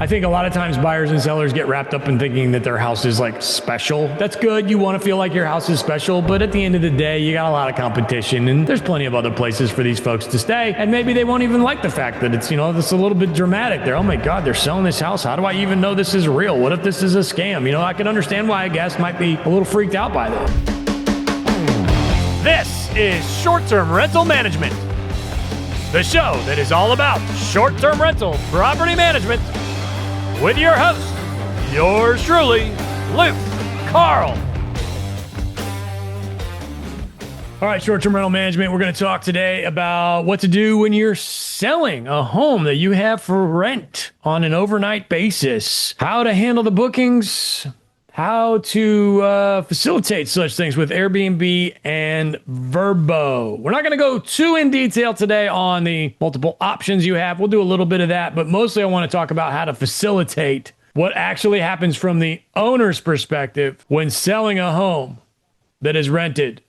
I think a lot of times buyers and sellers get wrapped up in thinking that their house is like special. That's good. You want to feel like your house is special, but at the end of the day, you got a lot of competition and there's plenty of other places for these folks to stay. And maybe they won't even like the fact that it's, it's a little bit dramatic. They're, oh my God, they're selling this house. How do I even know this is real? What if this is a scam? I can understand why a guest might be a little freaked out by this. This is Short-Term Rental Management, the show that is all about short-term rental property management with your host, yours truly, Luke Carl. All right, short-term rental management. We're going to talk today about what to do when you're selling a home that you have for rent on an overnight basis, how to handle the bookings, how to facilitate such things with Airbnb and Vrbo. We're not going to go too in detail today on the multiple options you have. We'll do a little bit of that, but mostly I want to talk about how to facilitate what actually happens from the owner's perspective when selling a home that is rented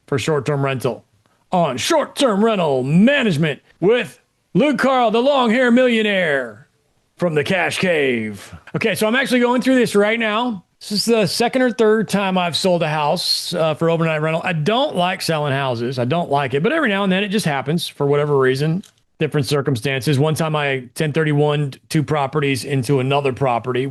for short-term rental on Short-Term Rental Management with Luke Carl, the long-hair millionaire from the Cash Cave. Okay, so I'm actually going through this right now. This is the second or third time I've sold a house for overnight rental. I don't like selling houses. I don't like it, but every now and then it just happens for whatever reason. Different circumstances. One time I 1031'd two properties into another property,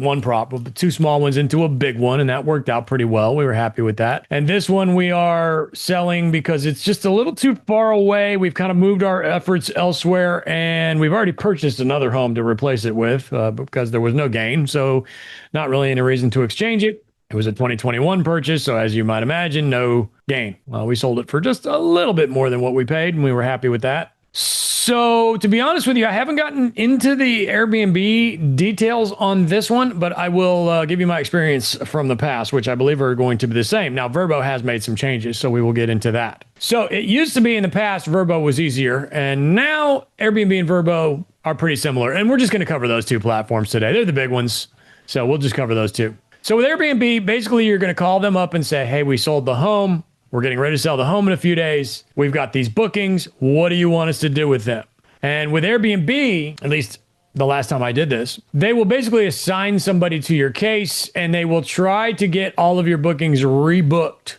two small ones into a big one, and that worked out pretty well. We were happy with that. And this one we are selling because it's just a little too far away. We've kind of moved our efforts elsewhere, and we've already purchased another home to replace it with because there was no gain. So not really any reason to exchange it. It was a 2021 purchase, so as you might imagine, no gain. Well, we sold it for just a little bit more than what we paid, and we were happy with that. So to be honest with you, I haven't gotten into the Airbnb details on this one, but I will give you my experience from the past, which I believe are going to be the same. Now, Vrbo has made some changes, so we will get into that. So it used to be in the past, Vrbo was easier, and now Airbnb and Vrbo are pretty similar. And we're just going to cover those two platforms today. They're the big ones, so we'll just cover those two. So with Airbnb, basically you're going to call them up and say, hey, we sold the home. We're getting ready to sell the home in a few days. We've got these bookings. What do you want us to do with them? And with Airbnb, at least the last time I did this, they will basically assign somebody to your case and they will try to get all of your bookings rebooked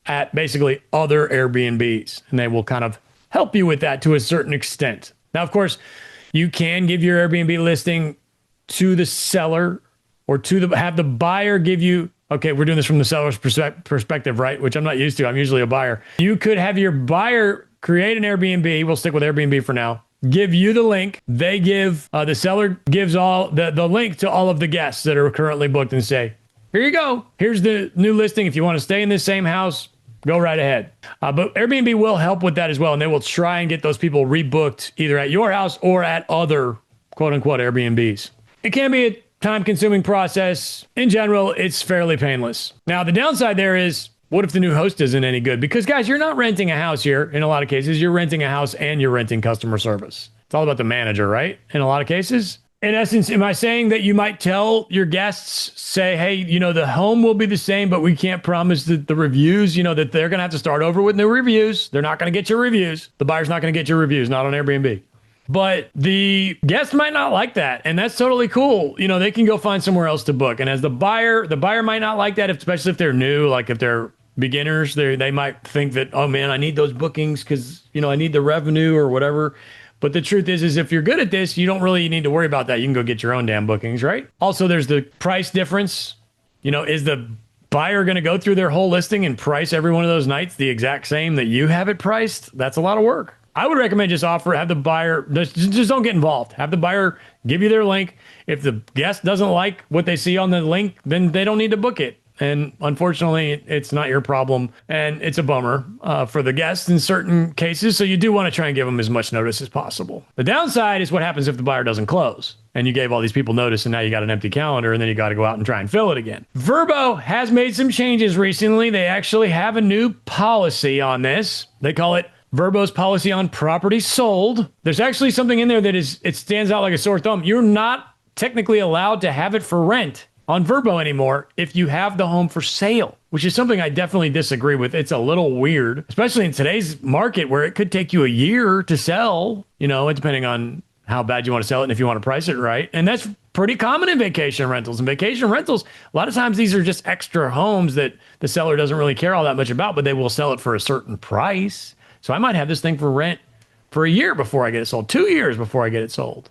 at basically other Airbnbs. And they will kind of help you with that to a certain extent. Now, of course, you can give your Airbnb listing to the seller or have the buyer give you. Okay, we're doing this from the seller's perspective, right? Which I'm not used to. I'm usually a buyer. You could have your buyer create an Airbnb. We'll stick with Airbnb for now. Give you the link. They give, the seller gives all the link to all of the guests that are currently booked and say, here you go. Here's the new listing. If you want to stay in this same house, go right ahead. But Airbnb will help with that as well. And they will try and get those people rebooked either at your house or at other quote unquote Airbnbs. It can be a time-consuming process. In general, it's fairly painless. Now, the downside there is, what if the new host isn't any good? Because, guys, you're not renting a house here. In a lot of cases, you're renting a house and you're renting customer service. It's all about the manager, right? In a lot of cases. In essence, am I saying that you might tell your guests, say, hey, the home will be the same, but we can't promise that the reviews, that they're going to have to start over with new reviews. They're not going to get your reviews. The buyer's not going to get your reviews, not on Airbnb. But the guest might not like that, and that's totally cool. They can go find somewhere else to book. And as the buyer might not like that, especially if they're new, like if they're beginners, they might think that, oh man, I need those bookings because, I need the revenue or whatever. But the truth is if you're good at this, you don't really need to worry about that. You can go get your own damn bookings, right? Also, there's the price difference. Is the buyer going to go through their whole listing and price every one of those nights the exact same that you have it priced? That's a lot of work. I would recommend have the buyer, just don't get involved. Have the buyer give you their link. If the guest doesn't like what they see on the link, then they don't need to book it. And unfortunately, it's not your problem. And it's a bummer for the guests in certain cases. So you do want to try and give them as much notice as possible. The downside is what happens if the buyer doesn't close. And you gave all these people notice and now you got an empty calendar and then you got to go out and try and fill it again. Vrbo has made some changes recently. They actually have a new policy on this. They call it Vrbo's policy on property sold. There's actually something in there that it stands out like a sore thumb. You're not technically allowed to have it for rent on Vrbo anymore if you have the home for sale, which is something I definitely disagree with. It's a little weird, especially in today's market where it could take you a year to sell, depending on how bad you want to sell it and if you want to price it right. And that's pretty common in vacation rentals. And vacation rentals, a lot of times these are just extra homes that the seller doesn't really care all that much about, but they will sell it for a certain price. So I might have this thing for rent for a year before I get it sold, 2 years before I get it sold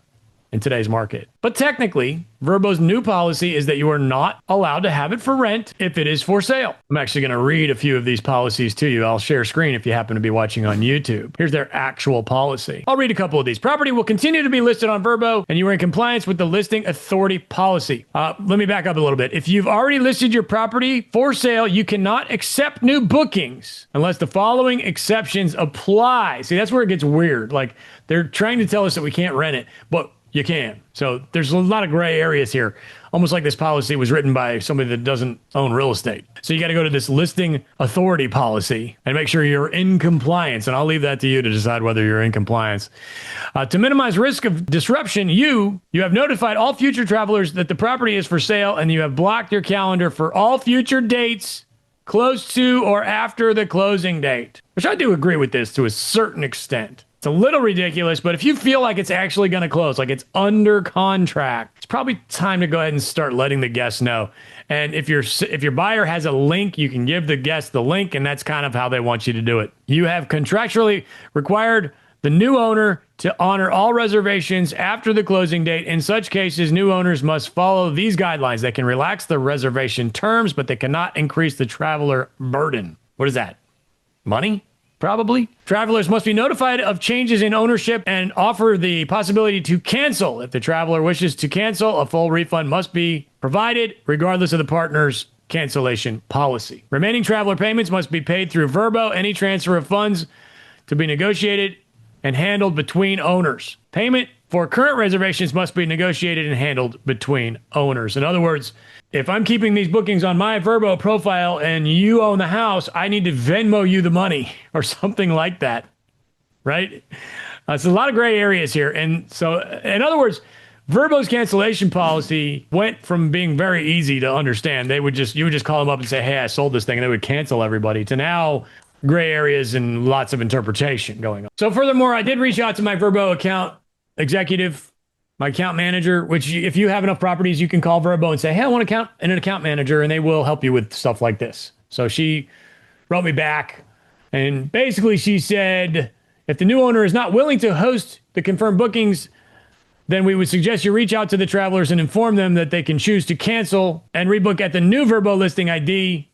in today's market. But technically, Vrbo's new policy is that you are not allowed to have it for rent if it is for sale. I'm actually going to read a few of these policies to you. I'll share screen if you happen to be watching on YouTube. Here's their actual policy. I'll read a couple of these. Property will continue to be listed on Vrbo, and you are in compliance with the listing authority policy. Let me back up a little bit. If you've already listed your property for sale, you cannot accept new bookings unless the following exceptions apply. See, that's where it gets weird. Like, they're trying to tell us that we can't rent it, but you can. So there's a lot of gray areas here. Almost like this policy was written by somebody that doesn't own real estate. So you got to go to this listing authority policy and make sure you're in compliance. And I'll leave that to you to decide whether you're in compliance. To minimize risk of disruption, you have notified all future travelers that the property is for sale, and you have blocked your calendar for all future dates close to or after the closing date. Which I do agree with this to a certain extent. It's a little ridiculous, but if you feel like it's actually going to close, like it's under contract, it's probably time to go ahead and start letting the guests know. And if your buyer has a link, you can give the guest the link, and that's kind of how they want you to do it. You have contractually required the new owner to honor all reservations after the closing date. In such cases, new owners must follow these guidelines. They can relax the reservation terms, but they cannot increase the traveler burden. What is that? Money? Probably. Travelers must be notified of changes in ownership and offer the possibility to cancel. If the traveler wishes to cancel, a full refund must be provided, regardless of the partner's cancellation policy. Remaining traveler payments must be paid through Vrbo. Any transfer of funds to be negotiated and handled between owners. Payment for current reservations must be negotiated and handled between owners. In other words, if I'm keeping these bookings on my Vrbo profile and you own the house, I need to Venmo you the money or something like that, right? It's a lot of gray areas here. And so, in other words, Vrbo's cancellation policy went from being very easy to understand. You would just call them up and say, hey, I sold this thing, and they would cancel everybody, to now gray areas and lots of interpretation going on. So furthermore, I did reach out to my Vrbo account executive, my account manager, which if you have enough properties, you can call Vrbo and say, hey, I want an account manager, and they will help you with stuff like this. So she wrote me back, and basically she said, if the new owner is not willing to host the confirmed bookings, then we would suggest you reach out to the travelers and inform them that they can choose to cancel and rebook at the new Vrbo listing ID,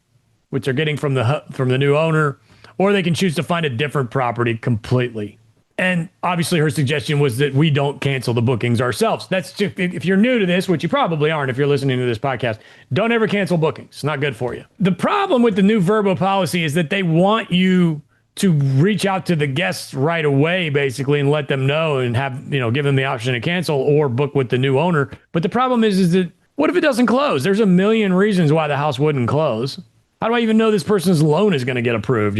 which they're getting from the new owner, or they can choose to find a different property completely. And obviously her suggestion was that we don't cancel the bookings ourselves. That's just, if you're new to this, which you probably aren't if you're listening to this podcast, don't ever cancel bookings. It's not good for you. The problem with the new Vrbo policy is that they want you to reach out to the guests right away, basically, and let them know and have, give them the option to cancel or book with the new owner. But the problem is that what if it doesn't close? There's a million reasons why the house wouldn't close. How do I even know this person's loan is going to get approved,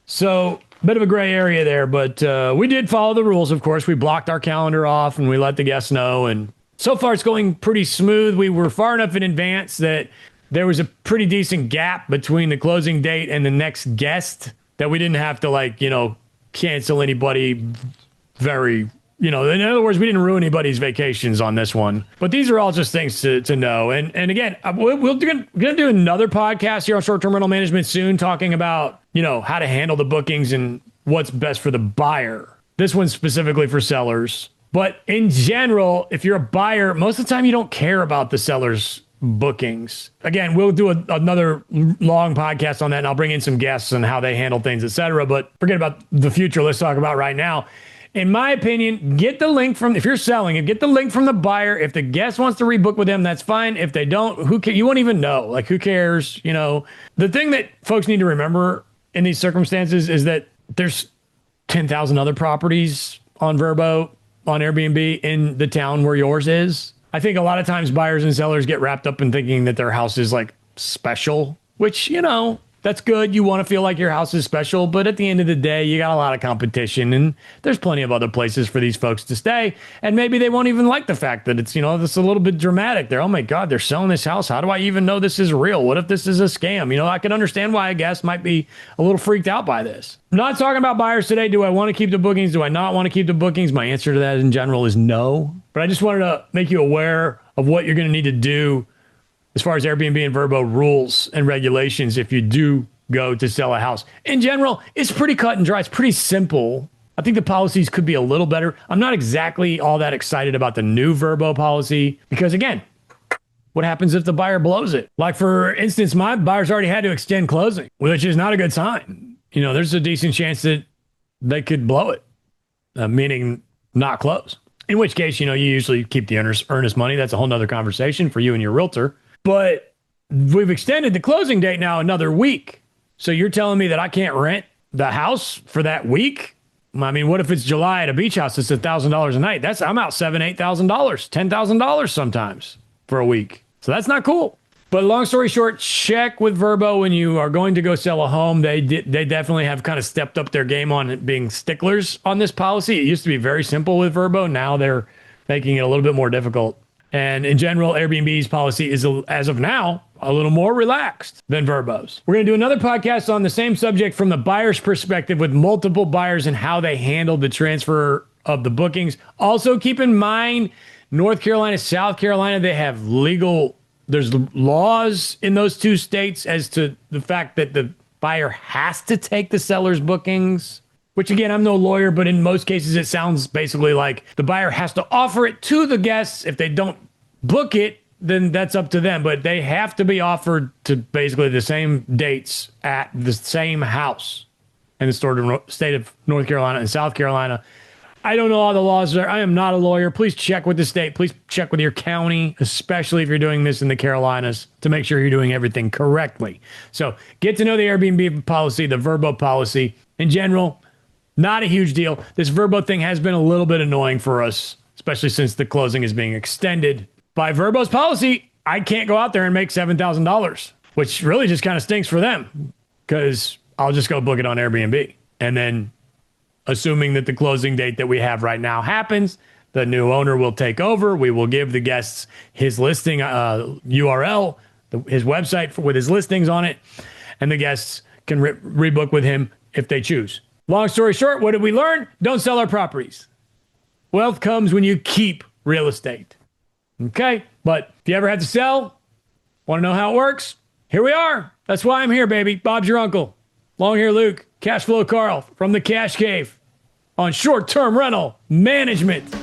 So bit of a gray area there, but we did follow the rules, of course. We blocked our calendar off and we let the guests know. And so far, it's going pretty smooth. We were far enough in advance that there was a pretty decent gap between the closing date and the next guest that we didn't have to, cancel anybody very, in other words, we didn't ruin anybody's vacations on this one. But these are all just things to know. And again, we're going to do another podcast here on short-term rental management soon, talking about, how to handle the bookings and what's best for the buyer. This one's specifically for sellers. But in general, if you're a buyer, most of the time you don't care about the seller's bookings. Again, we'll do another long podcast on that, and I'll bring in some guests and how they handle things, etc. But forget about the future. Let's talk about right now. In my opinion, get the link if you're selling it, get the link from the buyer. If the guest wants to rebook with them, that's fine. If they don't, you won't even know. Who cares? The thing that folks need to remember in these circumstances is that there's 10,000 other properties on Vrbo, on Airbnb in the town where yours is. I think a lot of times buyers and sellers get wrapped up in thinking that their house is special, which, that's good. You want to feel like your house is special, but at the end of the day, you got a lot of competition, and there's plenty of other places for these folks to stay. And maybe they won't even like the fact that it's, it's a little bit dramatic. Oh my God, they're selling this house. How do I even know this is real? What if this is a scam? I can understand why a guest might be a little freaked out by this. I'm not talking about buyers today. Do I want to keep the bookings? Do I not want to keep the bookings? My answer to that in general is no. But I just wanted to make you aware of what you're going to need to do as far as Airbnb and Vrbo rules and regulations if you do go to sell a house. In general, it's pretty cut and dry. It's pretty simple. I think the policies could be a little better. I'm not exactly all that excited about the new Vrbo policy because, again, what happens if the buyer blows it? Like, for instance, my buyers already had to extend closing, which is not a good sign. You know, there's a decent chance that they could blow it, meaning not close. In which case, you know, you usually keep the earnest money. That's a whole nother conversation for you and your realtor. But we've extended the closing date now another week. So you're telling me that I can't rent the house for that week? I mean, what if it's July at a beach house? It's $1,000 a night. I'm out $7,000, $8,000, $10,000 sometimes for a week. So that's not cool. But long story short, check with Vrbo when you are going to go sell a home. They definitely have kind of stepped up their game on being sticklers on this policy. It used to be very simple with Vrbo. Now they're making it a little bit more difficult. And in general, Airbnb's policy is, as of now, a little more relaxed than Vrbo's. We're going to do another podcast on the same subject from the buyer's perspective with multiple buyers and how they handled the transfer of the bookings. Also, keep in mind, North Carolina, South Carolina, they have there's laws in those two states as to the fact that the buyer has to take the seller's bookings, which, again, I'm no lawyer, but in most cases, it sounds basically like the buyer has to offer it to the guests. If they don't book it, then that's up to them. But they have to be offered to basically the same dates at the same house in the state of North Carolina and South Carolina. I don't know all the laws there. I am not a lawyer. Please check with the state. Please check with your county, especially if you're doing this in the Carolinas, to make sure you're doing everything correctly. So get to know the Airbnb policy, the Vrbo policy. In general, not a huge deal. This Vrbo thing has been a little bit annoying for us, especially since the closing is being extended. By Vrbo's policy, I can't go out there and make $7,000, which really just kind of stinks for them because I'll just go book it on Airbnb. And then, assuming that the closing date that we have right now happens, the new owner will take over. We will give the guests his listing URL, his website with his listings on it, and the guests can rebook with him if they choose. Long story short, what did we learn? Don't sell our properties. Wealth comes when you keep real estate. Okay? But if you ever have to sell, want to know how it works? Here we are. That's why I'm here, baby. Bob's your uncle. Long hair Luke. Cash Flow Carl from the Cash Cave on short-term rental management.